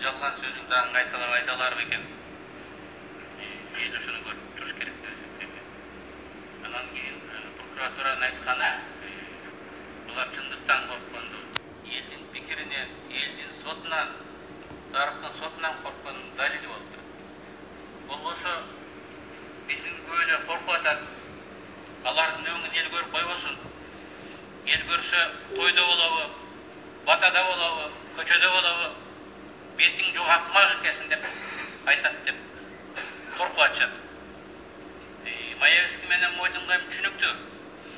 жалған сөзің дагы кайталап айта алар бекен? Эл ошону көрүп туруш керек деп эсептейм. Анан кийин прокуратуранын айтканы, булар чындыктан коркконду, элдин пикиринен, элдин сотунан, тараптын сотунан корккондун далили болуп турат. Болбосо биздин көйлө коркуп атат. Алардын өңүн эл көрүп койбосун. Ел көрсө тойдо болобу, батада болобу, көчөдө болобу, бетиң жок акмак экенсиң деп айтат деп коркуп атышат. Маевский менен Мойдунгайым түшүнүктүү.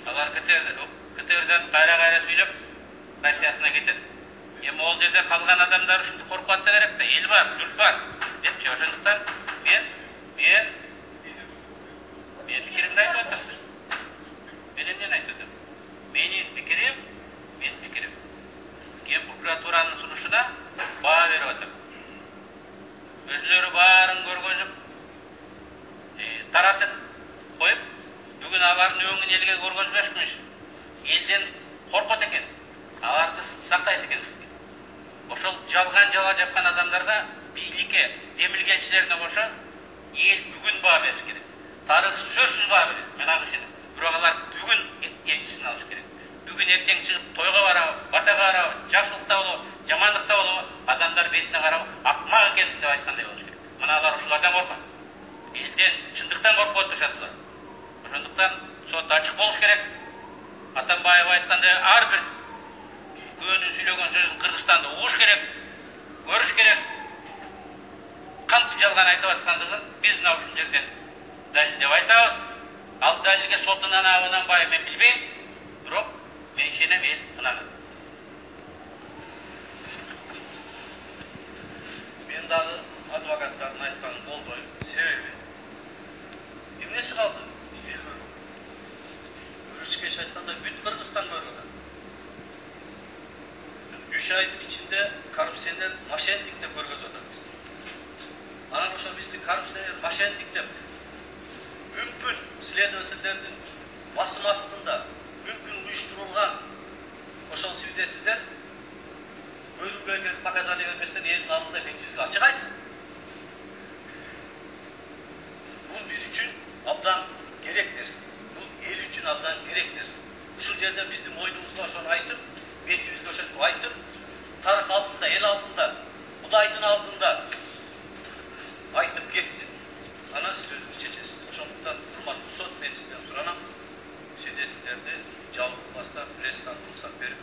Алар КТРден кайра сүйлөп, Россиясына кетет. Эми ол жерде калган адамдар ушинтип коркуп атса керек да, эл бар, журт бар депчи. Ошондуктан мен пикиримди айтып атам. Мен эмнени айтып атам? Менин пикирим. Кен прокуратуранын сунушуна баа берип атам. Өзүлөрү баарын көргөзүп, таратып коюп, бүгүн алардын өңүн элге көргөзбөшмүш. Элден коркот экен, аларды сактайт экен. Ошол жалган жала жапкан адамдарга, бийликке, демилгенчилерине кошо эл бүгүн баа бериш керек. Тарых сөзсүз баа берет. Мен ага ишенем. Бирок алар бүгүн энчисин алыш керек. Бүгүн эртең чыгып тойго барабы, батага барабы, жакшылыкта болобу, жамандыкта болобу, адамдар бетине карап, акмак экенсиң деп айткандай болуш керек. Мына алар ушулардан коркот. Элден чындыктан коркуп атышат булар. Ошондуктан сот ачык болуш керек. Атамбаев айткандай, ар бир күнү сүйлөгөн сөзүн Кыргызстанда угуш керек, көрүш керек. Кантип жалган айтып аткандыгын биз мына ушул жерден далилдеп айтабыз. Ал далилге сотунан абынанбайбы мен билбейм. Бирок мен ишенем, эл ынанат. Мен дагы адвокаттардын айтканын колдойм. Себеби эмнеси калды? Эл көрүп. Өрүшкеш айтканда бүт Кыргызстан көрүп атат. 3 айдын ичинде коррупционер мошенник деп көргөзүп атат бизди. Анан ошо бизди коррупционер мошенник деп мүмкүн следовательдердин басым астында мүмкүн уюштурулган ошол свидетелдер бөлүмгө келип показания берместен элдин алдында бетибизге ачык айтсын. Бул биз үчүн абдан керек нерсе. Бул эл үчүн абдан керек нерсе. Ушул жерден биздин мойнубузга ошону айтып, бетибизге ошентип айтып, тарых алдында, эл алдында, Кудайдын алдында айтып кетсин. Анан сиз өзүңүз чечесиз. Ошондуктан урматтуу сот, мен сизден суранам, свидетелдерди жабылтпастан пресстан уруксат берип